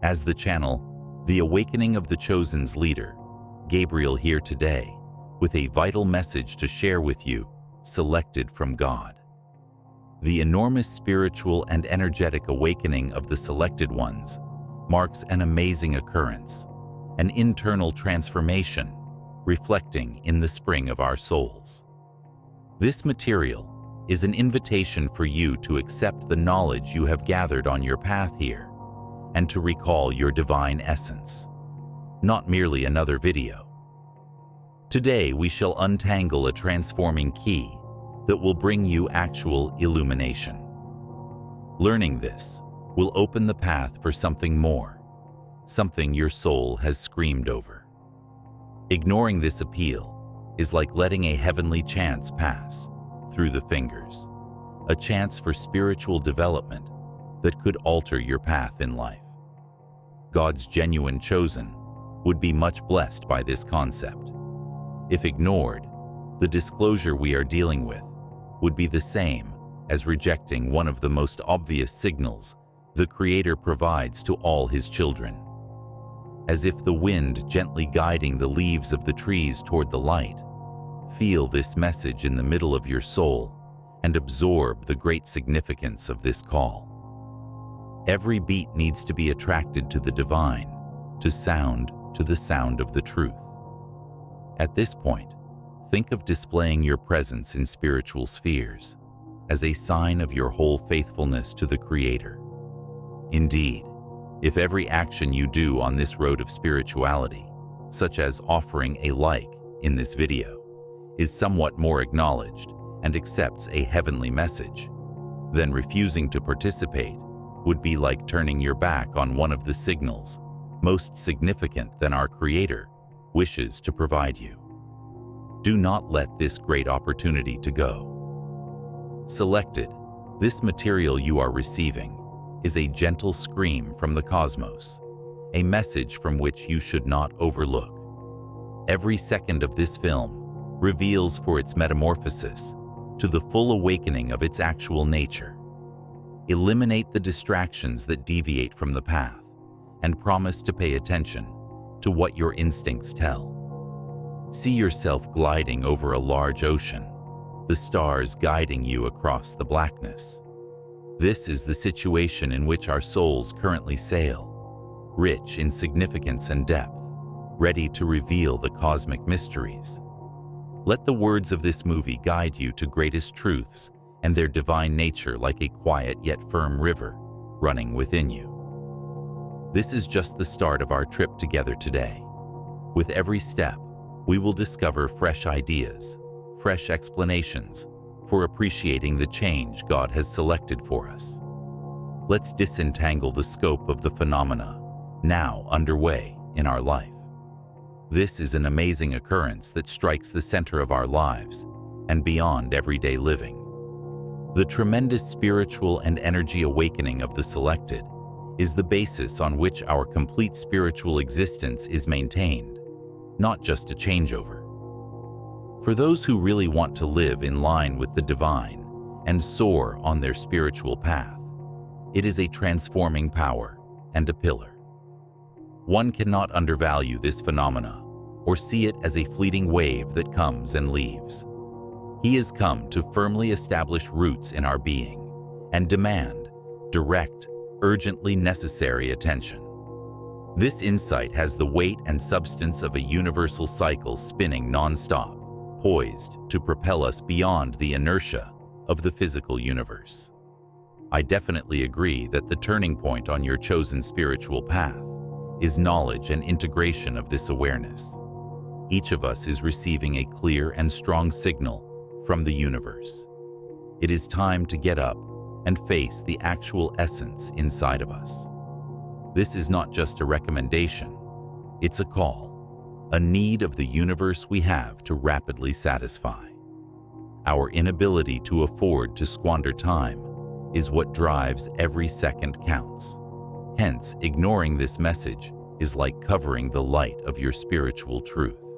As the channel, The Awakening of the Chosen's leader, Gabriel here today with a vital message to share with you, selected from God. The enormous spiritual and energetic awakening of the selected ones marks an amazing occurrence, an internal transformation reflecting in the spring of our souls. This material is an invitation for you to accept the knowledge you have gathered on your path here and to recall your divine essence, not merely another video. Today we shall untangle a transforming key that will bring you actual illumination. Learning this will open the path for something more, something your soul has screamed over. Ignoring this appeal is like letting a heavenly chance pass through the fingers, a chance for spiritual development that could alter your path in life. God's genuine chosen would be much blessed by this concept. If ignored, the disclosure we are dealing with would be the same as rejecting one of the most obvious signals the Creator provides to all His children. As if the wind gently guiding the leaves of the trees toward the light, feel this message in the middle of your soul and absorb the great significance of this call. Every beat needs to be attracted to the divine, to the sound of the truth. At this point, think of displaying your presence in spiritual spheres as a sign of your whole faithfulness to the Creator. Indeed, if every action you do on this road of spirituality, such as offering a like in this video, is somewhat more acknowledged and accepts a heavenly message, then refusing to participate would be like turning your back on one of the signals most significant than our Creator wishes to provide you. Do not let this great opportunity to go. Selected, this material you are receiving is a gentle scream from the cosmos, a message from which you should not overlook. Every second of this film reveals for its metamorphosis to the full awakening of its actual nature. Eliminate the distractions that deviate from the path and promise to pay attention to what your instincts tell. See yourself gliding over a large ocean, the stars guiding you across the blackness. This is the situation in which our souls currently sail, rich in significance and depth, ready to reveal the cosmic mysteries. Let the words of this movie guide you to greatest truths and their divine nature like a quiet yet firm river running within you. This is just the start of our trip together today. With every step, we will discover fresh ideas, fresh explanations for appreciating the change God has selected for us. Let's disentangle the scope of the phenomena now underway in our life. This is an amazing occurrence that strikes the center of our lives and beyond everyday living. The tremendous spiritual and energy awakening of the selected is the basis on which our complete spiritual existence is maintained, not just a changeover. For those who really want to live in line with the divine and soar on their spiritual path, it is a transforming power and a pillar. One cannot undervalue this phenomena or see it as a fleeting wave that comes and leaves. He has come to firmly establish roots in our being and demand direct, urgently necessary attention. This insight has the weight and substance of a universal cycle spinning non-stop, poised to propel us beyond the inertia of the physical universe. I definitely agree that the turning point on your chosen spiritual path is knowledge and integration of this awareness. Each of us is receiving a clear and strong signal from the universe. It is time to get up and face the actual essence inside of us. This is not just a recommendation, it's a call, a need of the universe we have to rapidly satisfy. Our inability to afford to squander time is what drives every second counts. Hence, ignoring this message is like covering the light of your spiritual truth.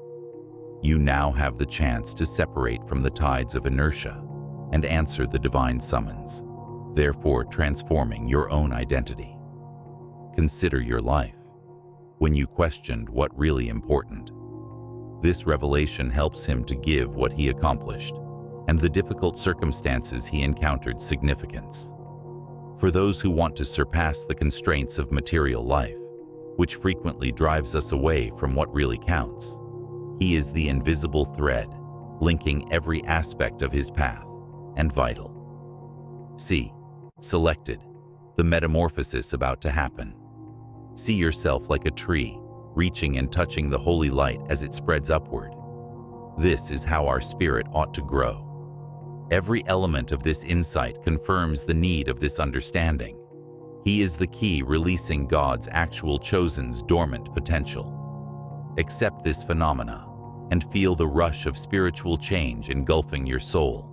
You now have the chance to separate from the tides of inertia and answer the divine summons, therefore transforming your own identity. consider your life, when you questioned what really important. This revelation helps him to give what he accomplished, and the difficult circumstances he encountered significance. For those who want to surpass the constraints of material life, which frequently drives us away from what really counts, he is the invisible thread linking every aspect of his path and vital. See, selected, the metamorphosis about to happen. See yourself like a tree, reaching and touching the holy light as it spreads upward. This is how our spirit ought to grow. Every element of this insight confirms the need of this understanding. He is the key releasing God's actual chosen's dormant potential. Accept this phenomena and feel the rush of spiritual change engulfing your soul.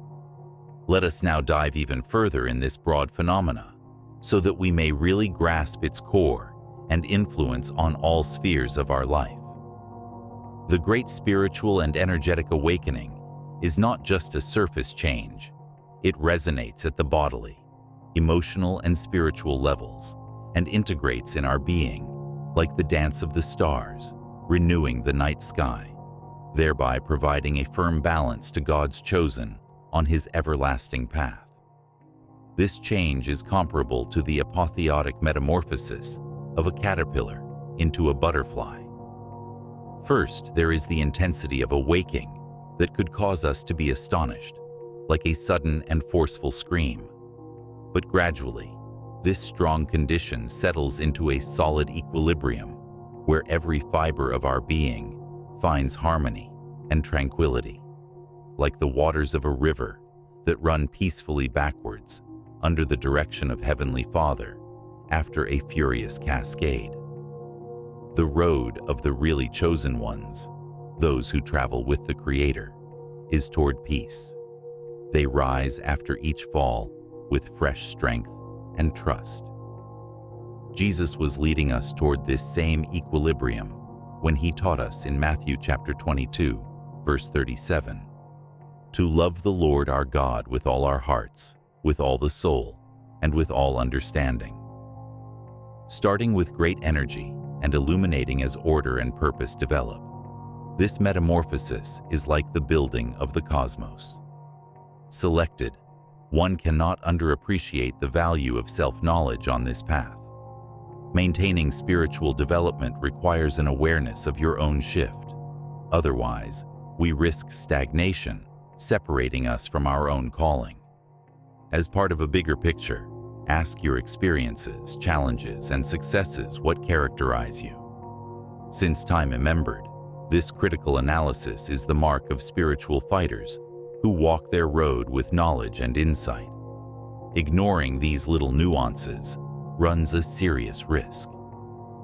Let us now dive even further in this broad phenomena, so that we may really grasp its core and influence on all spheres of our life. The great spiritual and energetic awakening is not just a surface change. It resonates at the bodily, emotional, and spiritual levels, and integrates in our being, like the dance of the stars, renewing the night sky, thereby providing a firm balance to God's chosen on his everlasting path. This change is comparable to the apotheotic metamorphosis of a caterpillar into a butterfly. First, there is the intensity of a waking that could cause us to be astonished, like a sudden and forceful scream. But gradually, this strong condition settles into a solid equilibrium where every fiber of our being finds harmony and tranquility, like the waters of a river that run peacefully backwards under the direction of Heavenly Father after a furious cascade. The road of the really chosen ones, those who travel with the Creator, is toward peace. They rise after each fall with fresh strength and trust. Jesus was leading us toward this same equilibrium when he taught us in Matthew chapter 22, verse 37, to love the Lord our God with all our hearts, with all the soul, and with all understanding. Starting with great energy and illuminating as order and purpose develop, this metamorphosis is like the building of the cosmos. Selected, one cannot underappreciate the value of self-knowledge on this path. Maintaining spiritual development requires an awareness of your own shift. Otherwise, we risk stagnation, separating us from our own calling. As part of a bigger picture, ask your experiences, challenges, and successes what characterize you. Since time immembered, this critical analysis is the mark of spiritual fighters who walk their road with knowledge and insight. Ignoring these little nuances runs a serious risk.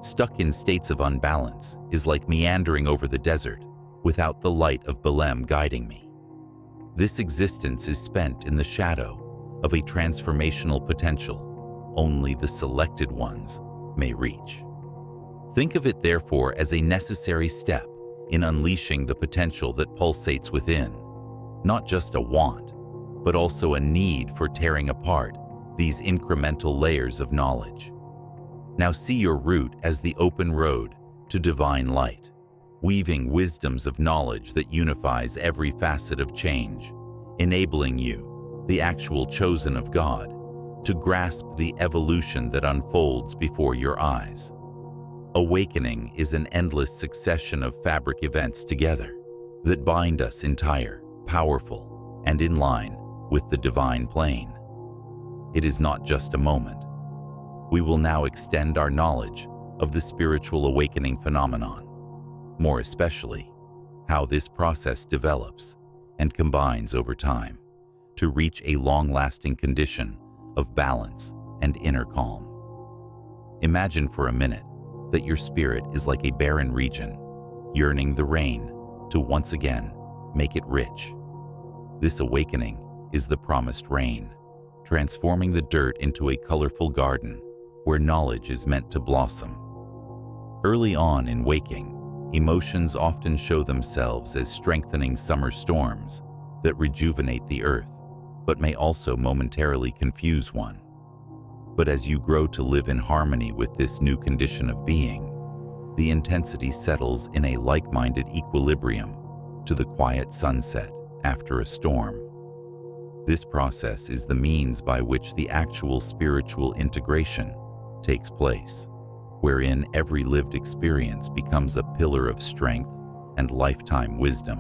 Stuck in states of unbalance is like meandering over the desert without the light of Belém guiding me. This existence is spent in the shadow of a transformational potential only the selected ones may reach. Think of it therefore as a necessary step in unleashing the potential that pulsates within, not just a want, but also a need for tearing apart these incremental layers of knowledge. Now see your route as the open road to divine light, weaving wisdoms of knowledge that unifies every facet of change, enabling you, the actual chosen of God, to grasp the evolution that unfolds before your eyes. Awakening is an endless succession of fabric events together that bind us entire, powerful, and in line with the divine plane. It is not just a moment. We will now extend our knowledge of the spiritual awakening phenomenon, more especially how this process develops and combines over time to reach a long-lasting condition of balance and inner calm. Imagine for a minute that your spirit is like a barren region, yearning the rain to once again make it rich. This awakening is the promised rain, transforming the dirt into a colorful garden where knowledge is meant to blossom. Early on in waking, emotions often show themselves as strengthening summer storms that rejuvenate the earth, but may also momentarily confuse one. But as you grow to live in harmony with this new condition of being, the intensity settles in a like-minded equilibrium to the quiet sunset after a storm. This process is the means by which the actual spiritual integration takes place, wherein every lived experience becomes a pillar of strength and lifetime wisdom.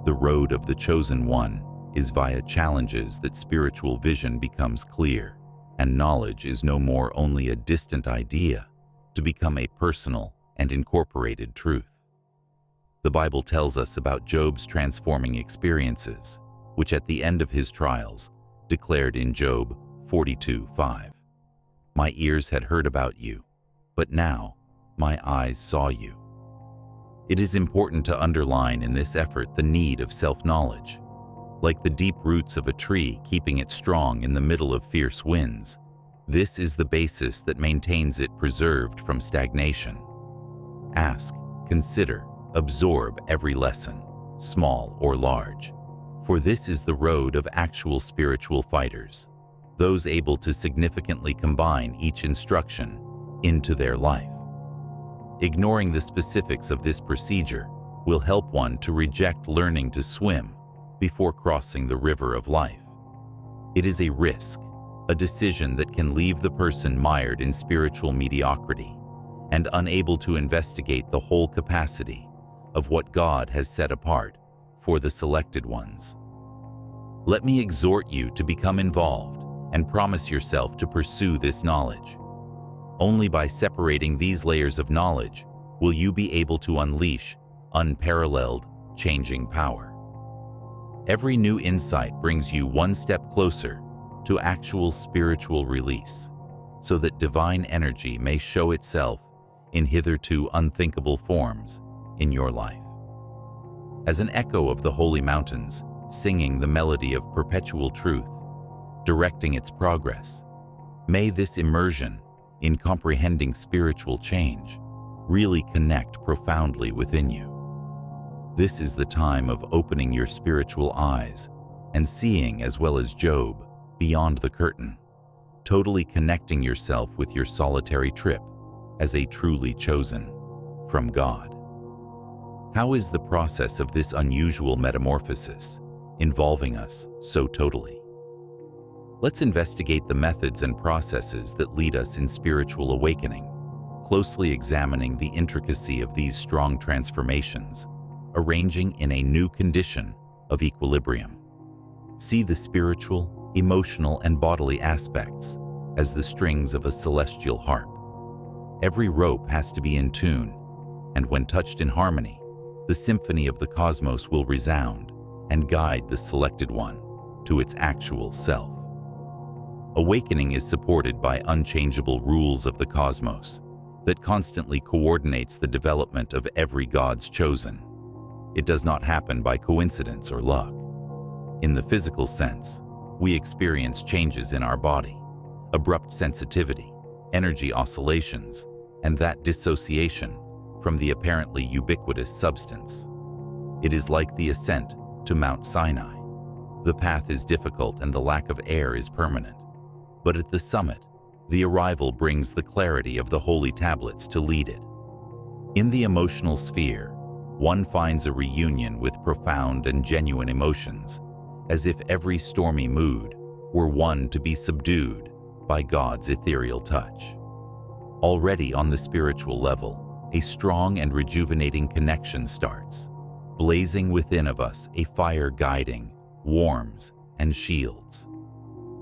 The road of the chosen one is via challenges that spiritual vision becomes clear, and knowledge is no more only a distant idea to become a personal and incorporated truth. The Bible tells us about Job's transforming experiences, which at the end of his trials declared in Job 42:5, "My ears had heard about you, but now my eyes saw you." It is important to underline in this effort the need of self-knowledge. Like the deep roots of a tree keeping it strong in the middle of fierce winds, this is the basis that maintains it preserved from stagnation. Ask, consider, absorb every lesson, small or large, for this is the road of actual spiritual fighters, those able to significantly combine each instruction into their life. Ignoring the specifics of this procedure will help one to reject learning to swim before crossing the river of life. It is a risk, a decision that can leave the person mired in spiritual mediocrity and unable to investigate the whole capacity of what God has set apart for the selected ones. Let me exhort you to become involved and promise yourself to pursue this knowledge. Only by separating these layers of knowledge will you be able to unleash unparalleled, changing power. Every new insight brings you one step closer to actual spiritual release, so that divine energy may show itself in hitherto unthinkable forms in your life. As an echo of the holy mountains, singing the melody of perpetual truth, directing its progress, may this immersion in comprehending spiritual change really connect profoundly within you. This is the time of opening your spiritual eyes and seeing, as well as Job, beyond the curtain, totally connecting yourself with your solitary trip as a truly chosen from God. How is the process of this unusual metamorphosis involving us so totally? Let's investigate the methods and processes that lead us in spiritual awakening, closely examining the intricacy of these strong transformations, arranging in a new condition of equilibrium. See the spiritual, emotional, and bodily aspects as the strings of a celestial harp. Every rope has to be in tune, and when touched in harmony, the symphony of the cosmos will resound and guide the selected one to its actual self. Awakening is supported by unchangeable rules of the cosmos that constantly coordinates the development of every God's chosen. It does not happen by coincidence or luck. In the physical sense, we experience changes in our body, abrupt sensitivity, energy oscillations, and that dissociation from the apparently ubiquitous substance. It is like the ascent to Mount Sinai. The path is difficult and the lack of air is permanent. But at the summit, the arrival brings the clarity of the holy tablets to lead it. In the emotional sphere, one finds a reunion with profound and genuine emotions, as if every stormy mood were one to be subdued by God's ethereal touch. Already on the spiritual level, a strong and rejuvenating connection starts, blazing within of us a fire guiding, warms, and shields.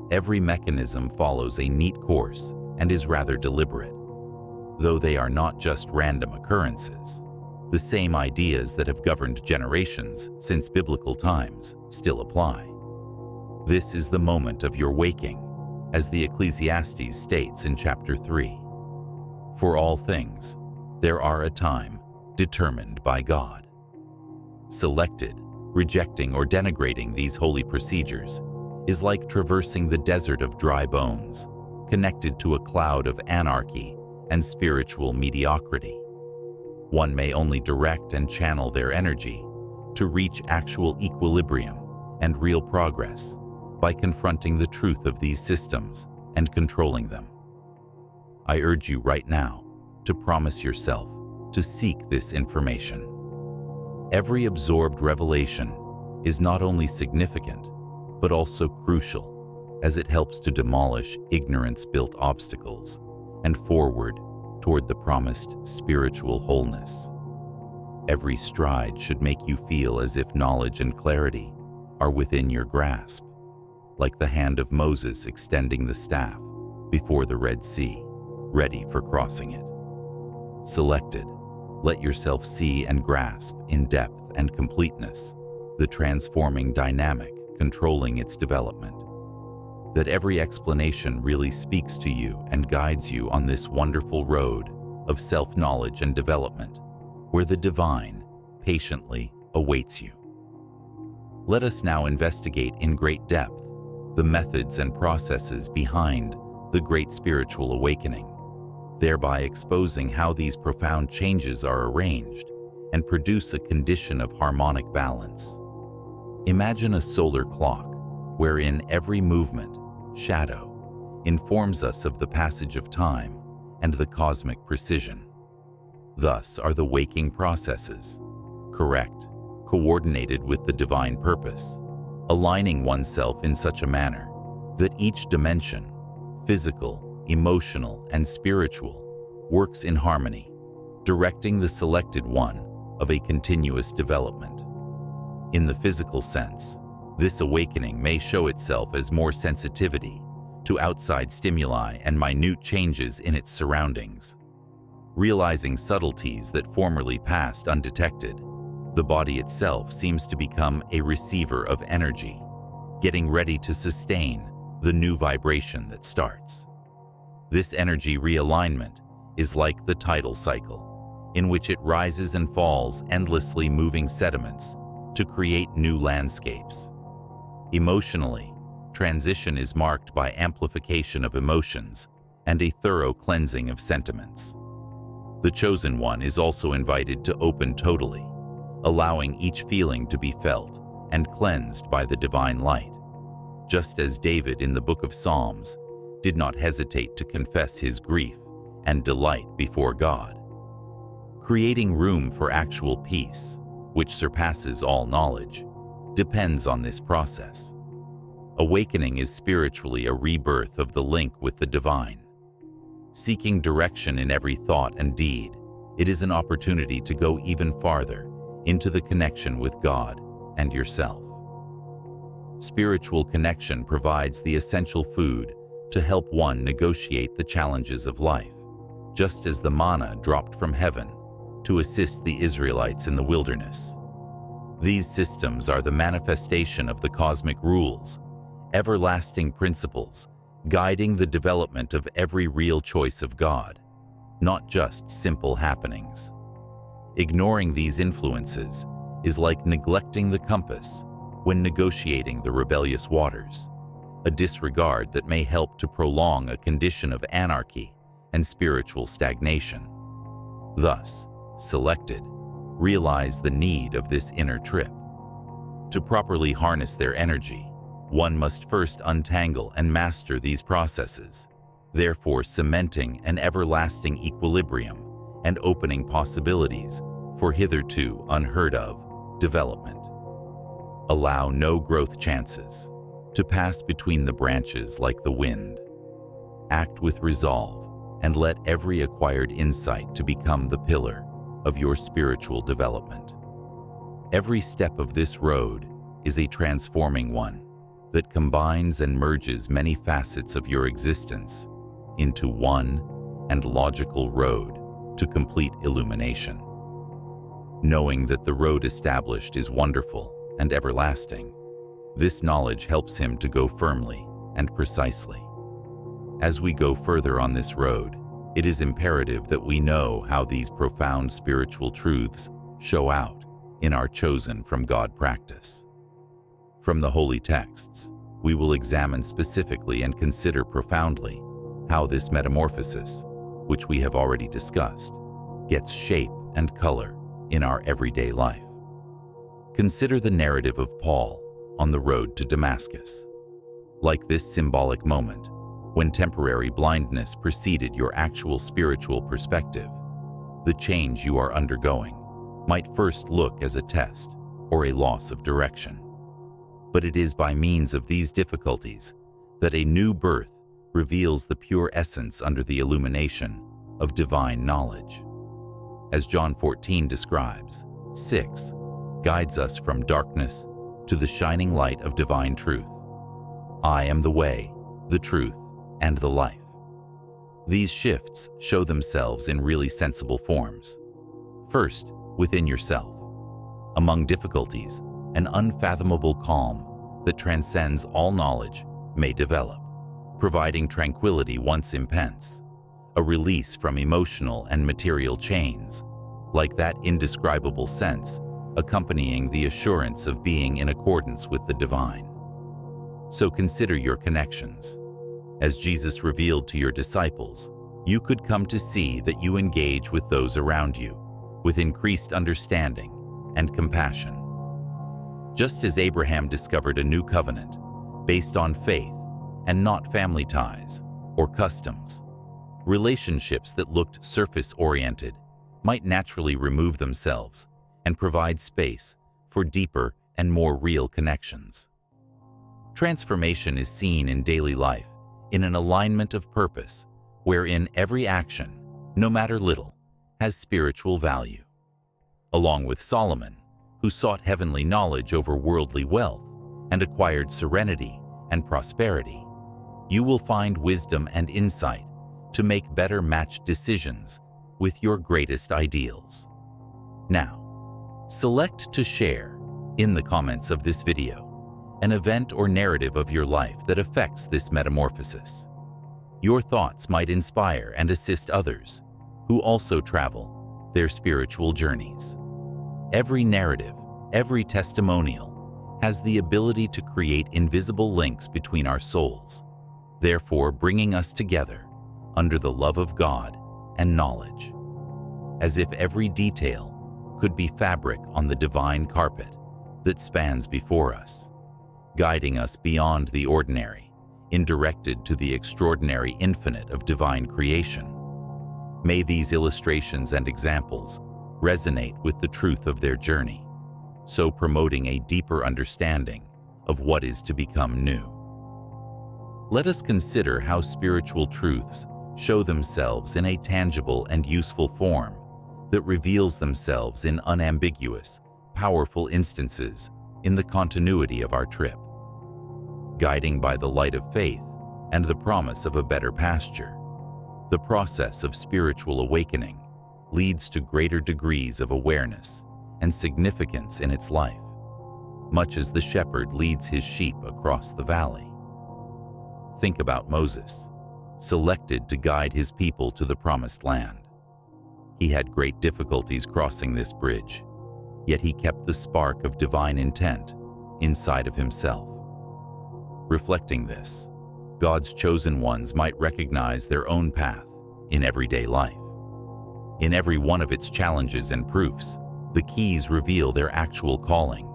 Every mechanism follows a neat course and is rather deliberate. Though they are not just random occurrences, the same ideas that have governed generations since biblical times still apply. This is the moment of your waking, as the Ecclesiastes states in chapter 3. For all things, there are a time determined by God. Selected, rejecting or denigrating these holy procedures is like traversing the desert of dry bones, connected to a cloud of anarchy and spiritual mediocrity. One may only direct and channel their energy to reach actual equilibrium and real progress by confronting the truth of these systems and controlling them. I urge you right now to promise yourself to seek this information. Every absorbed revelation is not only significant, but also crucial, as it helps to demolish ignorance-built obstacles and forward toward the promised spiritual wholeness. Every stride should make you feel as if knowledge and clarity are within your grasp, like the hand of Moses extending the staff before the Red Sea, ready for crossing it. Selected, let yourself see and grasp in depth and completeness the transforming dynamic controlling its development. That every explanation really speaks to you and guides you on this wonderful road of self-knowledge and development, where the divine patiently awaits you. Let us now investigate in great depth the methods and processes behind the great spiritual awakening, thereby exposing how these profound changes are arranged and produce a condition of harmonic balance. Imagine a solar clock wherein every movement, shadow, informs us of the passage of time and the cosmic precision. Thus are the waking processes, correct, coordinated with the divine purpose, aligning oneself in such a manner that each dimension, physical, emotional, and spiritual, works in harmony, directing the selected one of a continuous development. In the physical sense, this awakening may show itself as more sensitivity to outside stimuli and minute changes in its surroundings. Realizing subtleties that formerly passed undetected, the body itself seems to become a receiver of energy, getting ready to sustain the new vibration that starts. This energy realignment is like the tidal cycle, in which it rises and falls, endlessly moving sediments to create new landscapes. Emotionally, transition is marked by amplification of emotions and a thorough cleansing of sentiments. The chosen one is also invited to open totally, allowing each feeling to be felt and cleansed by the divine light, just as David in the book of Psalms did not hesitate to confess his grief and delight before God. Creating room for actual peace, which surpasses all knowledge, depends on this process. Awakening is spiritually a rebirth of the link with the divine. Seeking direction in every thought and deed, it is an opportunity to go even farther into the connection with God and yourself. Spiritual connection provides the essential food to help one negotiate the challenges of life, just as the manna dropped from heaven to assist the Israelites in the wilderness. These systems are the manifestation of the cosmic rules, everlasting principles, guiding the development of every real choice of God, not just simple happenings. Ignoring these influences is like neglecting the compass when negotiating the rebellious waters, a disregard that may help to prolong a condition of anarchy and spiritual stagnation. Thus, selected, realize the need of this inner trip. To properly harness their energy, one must first untangle and master these processes, therefore cementing an everlasting equilibrium and opening possibilities for hitherto unheard of development. Allow no growth chances to pass between the branches like the wind. Act with resolve and let every acquired insight to become the pillar of your spiritual development. Every step of this road is a transforming one that combines and merges many facets of your existence into one and logical road to complete illumination. Knowing that the road established is wonderful and everlasting, this knowledge helps him to go firmly and precisely. As we go further on this road, it is imperative that we know how these profound spiritual truths show out in our chosen from God practice. From the holy texts, we will examine specifically and consider profoundly how this metamorphosis, which we have already discussed, gets shape and color in our everyday life. Consider the narrative of Paul on the road to Damascus. Like this symbolic moment, when temporary blindness preceded your actual spiritual perspective. The change you are undergoing might first look as a test or a loss of direction. But it is by means of these difficulties that a new birth reveals the pure essence under the illumination of divine knowledge. As John 14 describes, 6 guides us from darkness to the shining light of divine truth. I am the way, the truth, and the life. These shifts show themselves in really sensible forms. First, within yourself. Among difficulties, an unfathomable calm that transcends all knowledge may develop, providing tranquility once immense, a release from emotional and material chains, like that indescribable sense accompanying the assurance of being in accordance with the divine. So consider your connections. As Jesus revealed to your disciples, you could come to see that you engage with those around you with increased understanding and compassion. Just as Abraham discovered a new covenant based on faith and not family ties or customs, relationships that looked surface-oriented might naturally remove themselves and provide space for deeper and more real connections. Transformation is seen in daily life in an alignment of purpose, wherein every action, no matter little, has spiritual value. Along with Solomon, who sought heavenly knowledge over worldly wealth and acquired serenity and prosperity, you will find wisdom and insight to make better matched decisions with your greatest ideals. Now, select to share in the comments of this video an event or narrative of your life that affects this metamorphosis. Your thoughts might inspire and assist others who also travel their spiritual journeys. Every narrative, every testimonial has the ability to create invisible links between our souls, therefore bringing us together under the love of God and knowledge. As if every detail could be fabric on the divine carpet that spans before us, guiding us beyond the ordinary, directed to the extraordinary infinite of divine creation. May these illustrations and examples resonate with the truth of their journey, so promoting a deeper understanding of what is to become new. Let us consider how spiritual truths show themselves in a tangible and useful form that reveals themselves in unambiguous, powerful instances in the continuity of our trip. Guiding by the light of faith and the promise of a better pasture, the process of spiritual awakening leads to greater degrees of awareness and significance in its life, much as the shepherd leads his sheep across the valley. Think about Moses, selected to guide his people to the promised land. He had great difficulties crossing this bridge, yet he kept the spark of divine intent inside of himself. Reflecting this, God's chosen ones might recognize their own path in everyday life. In every one of its challenges and proofs, the keys reveal their actual calling,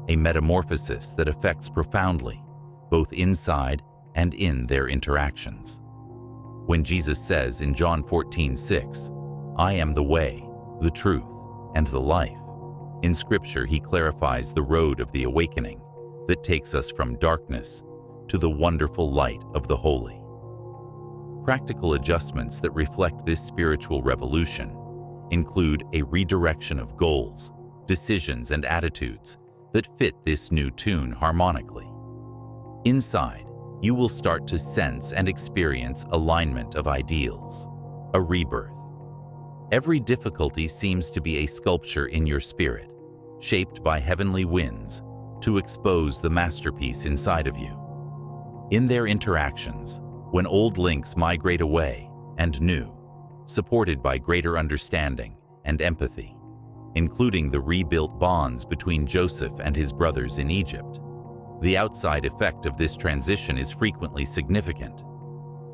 a metamorphosis that affects profoundly, both inside and in their interactions. When Jesus says in John 14:6, I am the way, the truth, and the life, in Scripture he clarifies the road of the awakening that takes us from darkness to the wonderful light of the holy. Practical adjustments that reflect this spiritual revolution include a redirection of goals, decisions, and attitudes that fit this new tune harmonically. Inside, you will start to sense and experience alignment of ideals, a rebirth. Every difficulty seems to be a sculpture in your spirit, shaped by heavenly winds to expose the masterpiece inside of you. In their interactions, when old links migrate away and new, supported by greater understanding and empathy, including the rebuilt bonds between Joseph and his brothers in Egypt, the outside effect of this transition is frequently significant.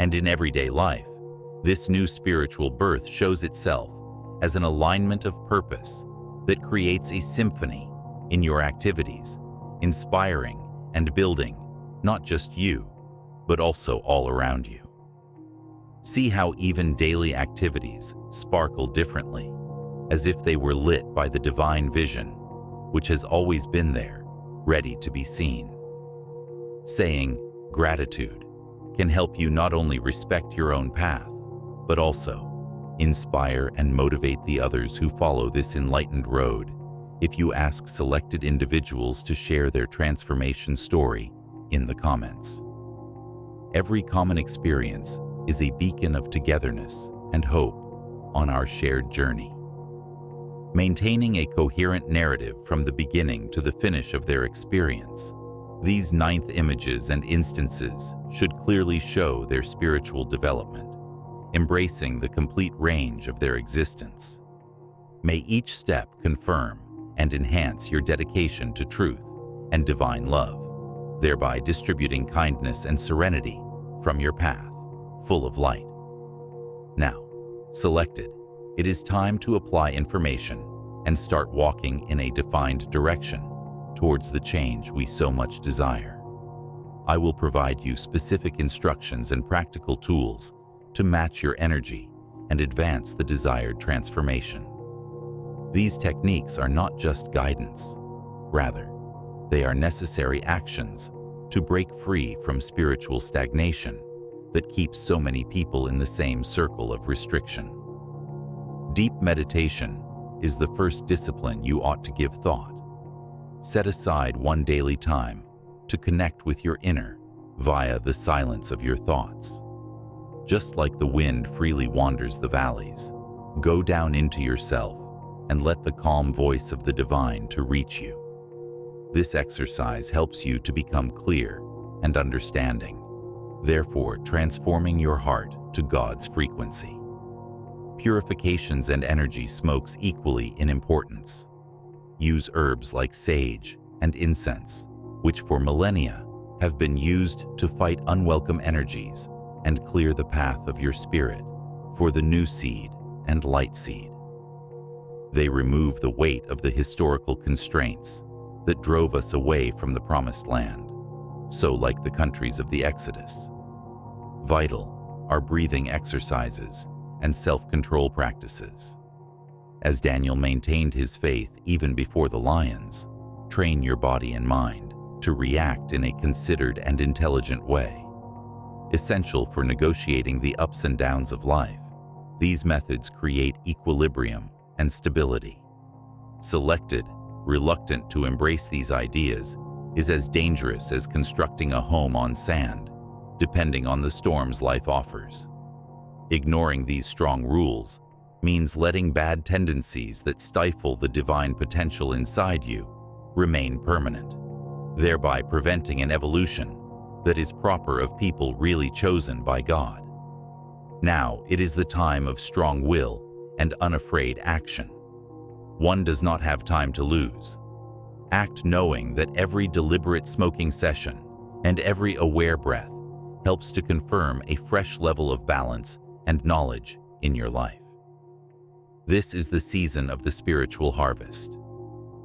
And in everyday life, this new spiritual birth shows itself as an alignment of purpose that creates a symphony in your activities, inspiring and building not just you, but also all around you. See how even daily activities sparkle differently, as if they were lit by the divine vision, which has always been there, ready to be seen. Saying gratitude can help you not only respect your own path, but also inspire and motivate the others who follow this enlightened road if you ask selected individuals to share their transformation story in the comments. Every common experience is a beacon of togetherness and hope on our shared journey. Maintaining a coherent narrative from the beginning to the finish of their experience, these ninth images and instances should clearly show their spiritual development, embracing the complete range of their existence. May each step confirm and enhance your dedication to truth and divine love, thereby distributing kindness and serenity from your path, full of light. Now, selected, it is time to apply information and start walking in a defined direction towards the change we so much desire. I will provide you specific instructions and practical tools to match your energy and advance the desired transformation. These techniques are not just guidance. Rather, they are necessary actions to break free from spiritual stagnation that keeps so many people in the same circle of restriction. Deep meditation is the first discipline you ought to give thought. Set aside one daily time to connect with your inner via the silence of your thoughts. Just like the wind freely wanders the valleys, go down into yourself and let the calm voice of the divine to reach you. This exercise helps you to become clear and understanding, therefore transforming your heart to God's frequency. Purifications and energy smokes equally in importance. Use herbs like sage and incense, which for millennia have been used to fight unwelcome energies and clear the path of your spirit for the new seed and light seed. They remove the weight of the historical constraints that drove us away from the promised land, so like the countries of the Exodus. Vital are breathing exercises and self-control practices. As Daniel maintained his faith even before the lions, train your body and mind to react in a considered and intelligent way. Essential for negotiating the ups and downs of life, these methods create equilibrium and stability. Selected, reluctant to embrace these ideas, is as dangerous as constructing a home on sand, depending on the storms life offers. Ignoring these strong rules means letting bad tendencies that stifle the divine potential inside you remain permanent, thereby preventing an evolution that is proper of people really chosen by God. Now it is the time of strong will and unafraid action. One does not have time to lose. Act knowing that every deliberate smoking session and every aware breath helps to confirm a fresh level of balance and knowledge in your life. This is the season of the spiritual harvest.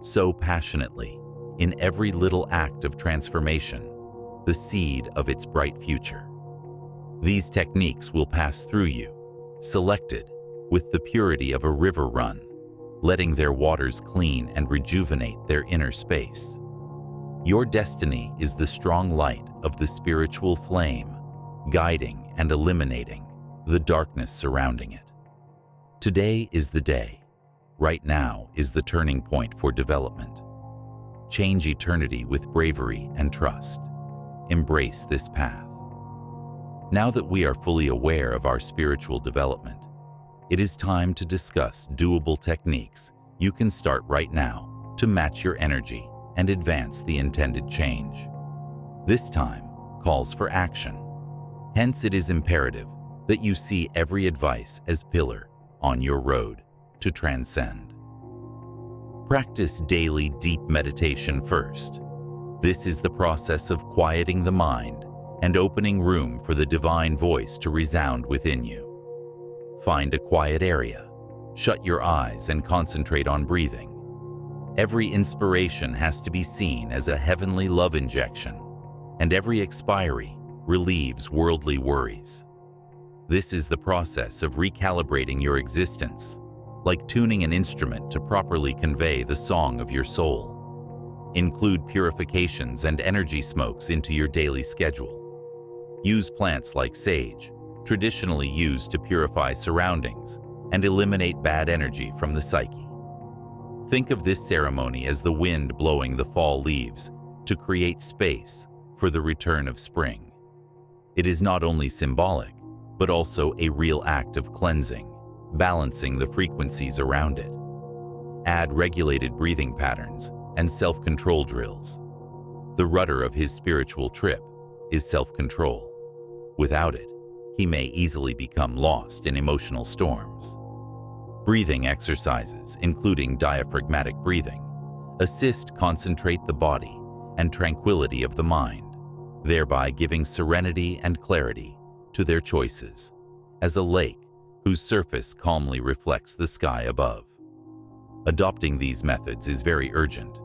Sow passionately, in every little act of transformation, the seed of its bright future. These techniques will pass through you, selected with the purity of a river run, letting their waters clean and rejuvenate their inner space. Your destiny is the strong light of the spiritual flame, guiding and eliminating the darkness surrounding it. Today is the day. Right now is the turning point for development. Change eternity with bravery and trust. Embrace this path. Now that we are fully aware of our spiritual development, it is time to discuss doable techniques you can start right now to match your energy and advance the intended change. This time calls for action. Hence, it is imperative that you see every advice as pillar on your road to transcend. Practice daily deep meditation first. This is the process of quieting the mind and opening room for the divine voice to resound within you. Find a quiet area, shut your eyes and concentrate on breathing. Every inspiration has to be seen as a heavenly love injection, and every expiry relieves worldly worries. This is the process of recalibrating your existence, like tuning an instrument to properly convey the song of your soul. Include purifications and energy smokes into your daily schedule. Use plants like sage, traditionally used to purify surroundings and eliminate bad energy from the psyche. Think of this ceremony as the wind blowing the fall leaves to create space for the return of spring. It is not only symbolic, but also a real act of cleansing, balancing the frequencies around it. Add regulated breathing patterns and self-control drills. The rudder of his spiritual trip is self-control. Without it, he may easily become lost in emotional storms. Breathing exercises, including diaphragmatic breathing, assist concentrate the body and tranquility of the mind, thereby giving serenity and clarity to their choices, as a lake whose surface calmly reflects the sky above. Adopting these methods is very urgent.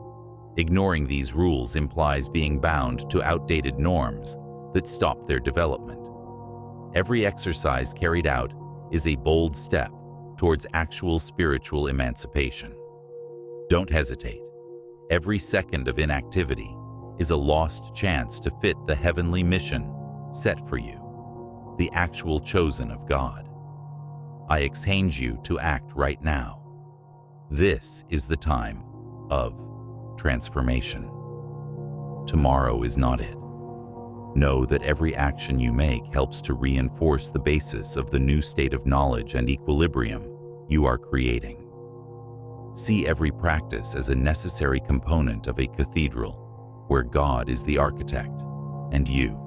Ignoring these rules implies being bound to outdated norms that stop their development. Every exercise carried out is a bold step towards actual spiritual emancipation. Don't hesitate. Every second of inactivity is a lost chance to fit the heavenly mission set for you, the actual chosen of God. I exchange you to act right now. This is the time of transformation. Tomorrow is not it. Know that every action you make helps to reinforce the basis of the new state of knowledge and equilibrium you are creating. See every practice as a necessary component of a cathedral where God is the architect and you,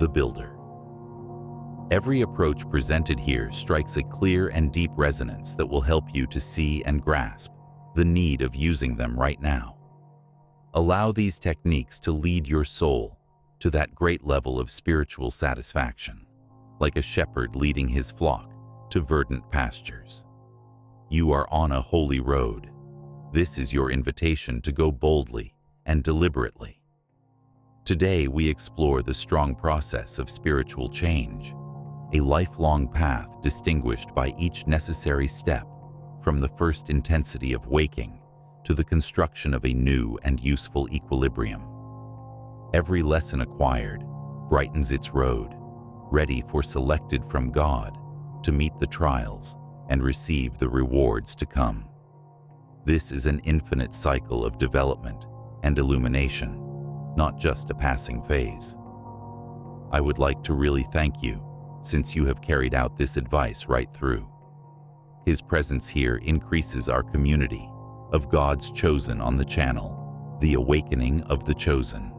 the builder. Every approach presented here strikes a clear and deep resonance that will help you to see and grasp the need of using them right now. Allow these techniques to lead your soul to that great level of spiritual satisfaction, like a shepherd leading his flock to verdant pastures. You are on a holy road. This is your invitation to go boldly and deliberately. Today we explore the strong process of spiritual change, a lifelong path distinguished by each necessary step, from the first intensity of waking to the construction of a new and useful equilibrium. Every lesson acquired brightens its road, ready for selected from God to meet the trials and receive the rewards to come. This is an infinite cycle of development and illumination, not just a passing phase. I would like to really thank you, since you have carried out this advice right through. His presence here increases our community of God's chosen on the channel, the awakening of the chosen.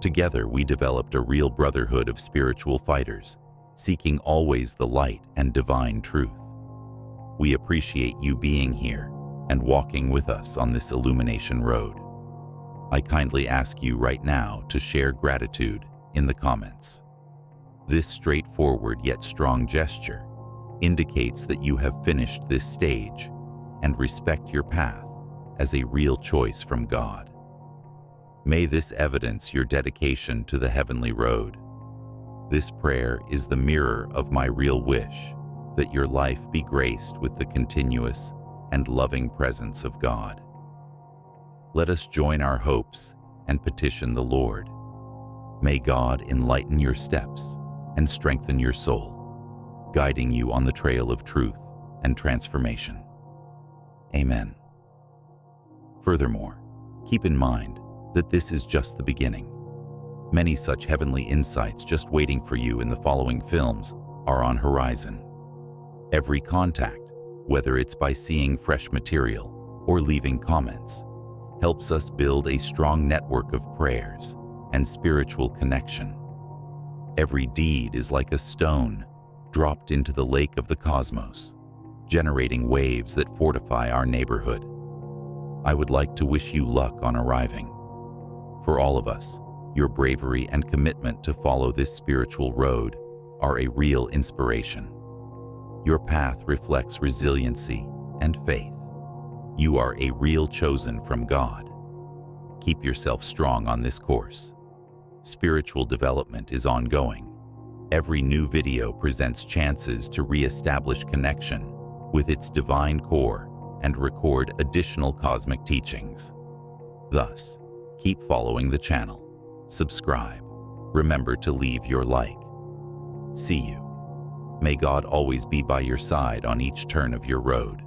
Together we developed a real brotherhood of spiritual fighters, seeking always the light and divine truth. We appreciate you being here and walking with us on this illumination road. I kindly ask you right now to share gratitude in the comments. This straightforward yet strong gesture indicates that you have finished this stage and respect your path as a real choice from God. May this evidence your dedication to the heavenly road. This prayer is the mirror of my real wish that your life be graced with the continuous and loving presence of God. Let us join our hopes and petition the Lord. May God enlighten your steps and strengthen your soul, guiding you on the trail of truth and transformation. Amen. Furthermore, keep in mind that this is just the beginning. Many such heavenly insights just waiting for you in the following films are on horizon. Every contact, whether it's by seeing fresh material or leaving comments, helps us build a strong network of prayers and spiritual connection. Every deed is like a stone dropped into the lake of the cosmos, generating waves that fortify our neighborhood. I would like to wish you luck on arriving. For all of us, your bravery and commitment to follow this spiritual road are a real inspiration. Your path reflects resiliency and faith. You are a real chosen from God. Keep yourself strong on this course. Spiritual development is ongoing. Every new video presents chances to re-establish connection with its divine core and record additional cosmic teachings. Thus, keep following the channel, subscribe, remember to leave your like. See you. May God always be by your side on each turn of your road.